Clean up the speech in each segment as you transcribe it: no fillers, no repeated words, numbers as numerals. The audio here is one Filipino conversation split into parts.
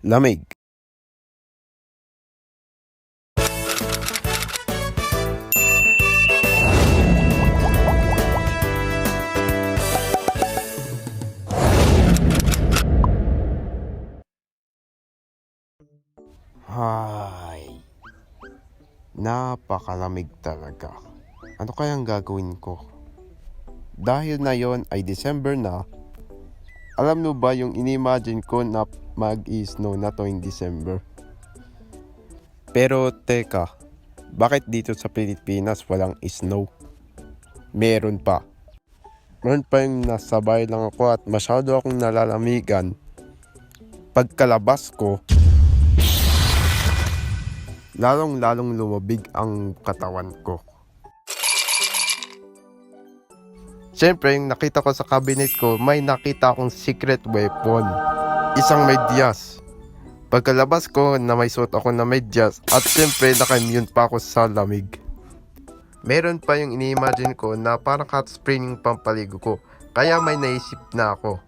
lamig. Hay, napakalamig talaga. Ano kayang gagawin ko? Dahil na yon ay December na, alam mo ba yung inimagine ko na mag-i-snow na tuwing December? Pero teka, bakit dito sa Pilipinas walang snow? Meron pa. Meron pa yung nasabay lang ako at masyado akong nalalamigan. Pagkalabas ko, lalong lumabig ang katawan ko. Siyempre, yung nakita ko sa cabinet ko, may nakita akong secret weapon. Isang medyas. Pagkalabas ko, na may suot ako na medyas at siyempre naka-immune pa ako sa lamig. Meron pa yung ini-imagine ko na parang hot spring yung pampaligo ko. Kaya may naisip na ako.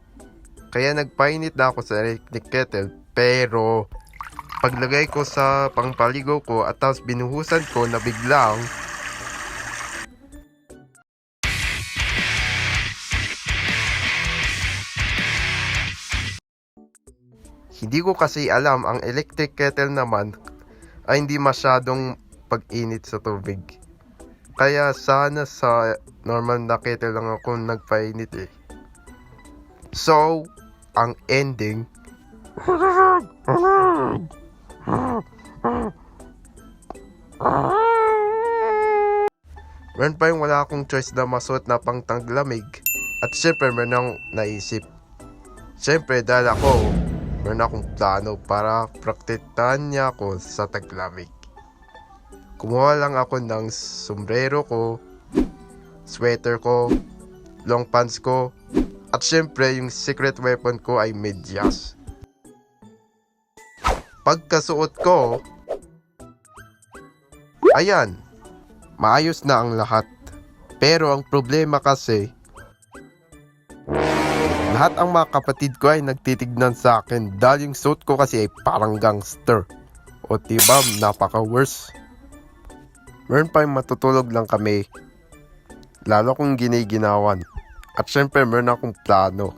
Kaya nagpainit na ako sa electric kettle, pero paglagay ko sa pangpaligo ko at tapos binuhusan ko na biglang hindi ko kasi alam, ang electric kettle naman ay hindi masyadong pag-init sa tubig. Kaya sana sa normal na kettle lang ako nagpainit eh. So, ang ending meron pa yung wala akong choice na masuot na pang tanglamig. At syempre meron akong naisip. Syempre dahil ako meron akong plano para protektahan niya ako sa taglamig. Kumuha lang ako ng sombrero ko, sweater ko, long pants ko, at syempre yung secret weapon ko ay medyas. Pagkasuot ko, ayan, maayos na ang lahat. Pero ang problema kasi, lahat ang mga kapatid ko ay nagtitignan sa akin dahil yung suit ko kasi ay parang gangster. O diba, napaka-worse. Meron pa yung matutulog lang kami. Lalo kong giniginawan. At syempre meron akong plano.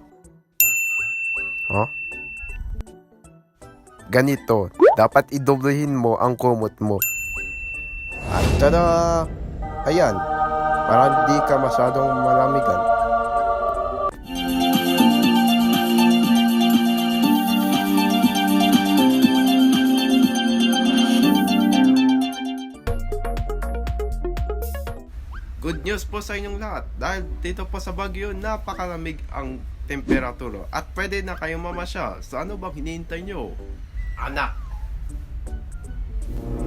Ganito, dapat idoblehin mo ang kumot mo. At tada! Ayan, para hindi ka masyadong malamigan. Good news po sa inyong lahat dahil dito po sa Baguio napakalamig ang temperatura at pwede na kayong mamasya. So ano bang hinihintay nyo? Anak!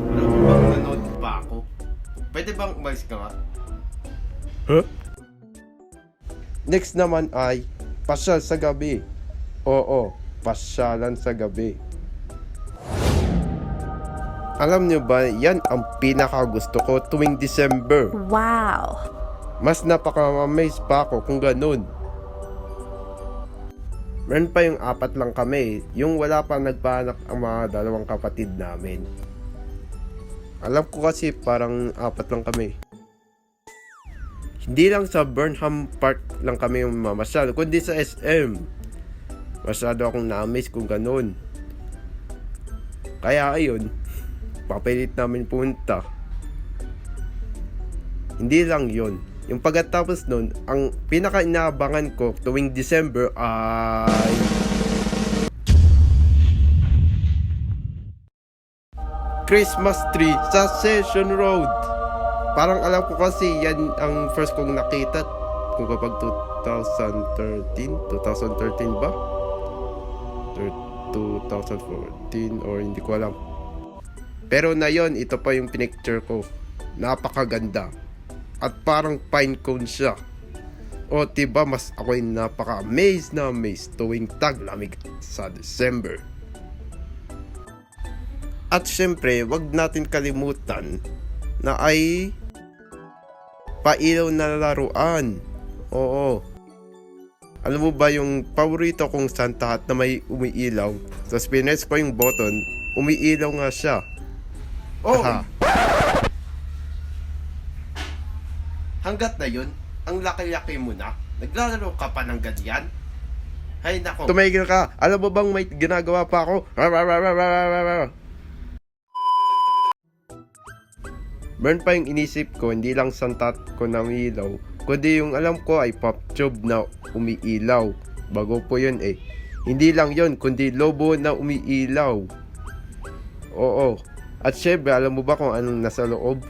Alam mo bang nanood pa ako? Pwede bang umalis ka nga? Huh? Next naman ay pasyal sa gabi. Oo, pasyalan sa gabi. Alam nyo ba, yan ang pinakagusto ko tuwing December. Wow! Mas napaka-amaze pa ako kung ganun. Meron pa yung 4 lang kami, yung wala pa nagpaanak ang mga 2 kapatid namin. Alam ko kasi parang 4 lang kami. Hindi lang sa Burnham Park lang kami yung mamasyal, kundi sa SM. Masyado akong na-amaze kung ganun. Kaya ayun, papilit namin punta. Hindi lang yon. Yung pagkatapos nun, ang pinaka-inaabangan ko tuwing December ay Christmas tree sa Session Road. Parang alam ko kasi yan ang first kong nakita kung kapag 2013 ba? 2014 or hindi ko alam. Pero na yon, ito pa yung pinicture ko. Napakaganda. At parang pine cone siya. O diba, mas ako'y napaka-amaze na amaze tuwing taglamig sa December. At syempre, wag natin kalimutan na ay pailaw na laruan. Oo. Alam mo ba yung paborito kong Santa hat na may umiilaw? Tapos pinres ko yung button, umiilaw nga siya. Oh! Hanggat na yun, ang laki-laki mo na. Naglalaro ka pa ng ganyan? Hay nako. Tumigil ka. Alam mo bang may ginagawa pa ako? Meron pa yung inisip ko, hindi lang Santa hat ko na umiilaw, kundi yung alam ko ay pop tube na umiilaw. Bago po yun eh. Hindi lang yun, kundi lobo na umiilaw. Oo. At syempre, alam mo ba kung anong nasa loob?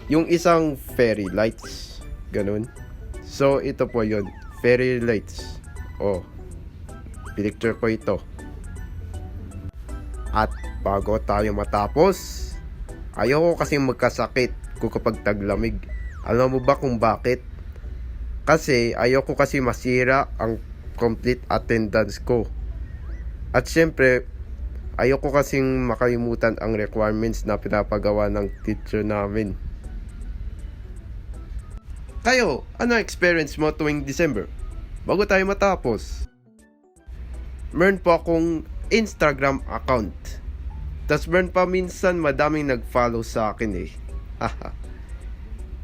Yung isang fairy lights. Ganun. So, ito po yun. Fairy lights. Oh. Pinicture ko ito. At bago tayo matapos, ayoko kasi magkasakit ko kapag taglamig. Alam mo ba kung bakit? Kasi ayoko kasi masira ang complete attendance ko. At syempre, ayoko kasing makalimutan ang requirements na pinapagawa ng teacher namin. Kayo, ano experience mo tuwing December? Bago tayo matapos. Meron po akong Instagram account. Tas meron pa minsan madaming nag-follow sa akin eh.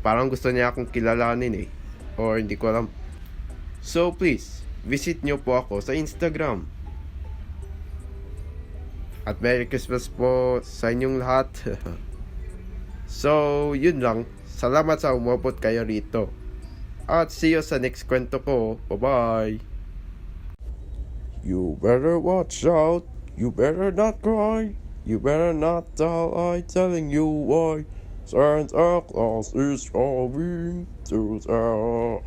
Parang gusto niya akong kilalanin eh. Or hindi ko alam. So please, visit nyo po ako sa Instagram. At Merry Christmas po sa inyong lahat. So, yun lang. Salamat sa umabot kayo rito. At see you sa next kwento ko. Bye-bye. You better watch out. You better not cry. You better not tell I telling you why. Santa Claus is coming to town.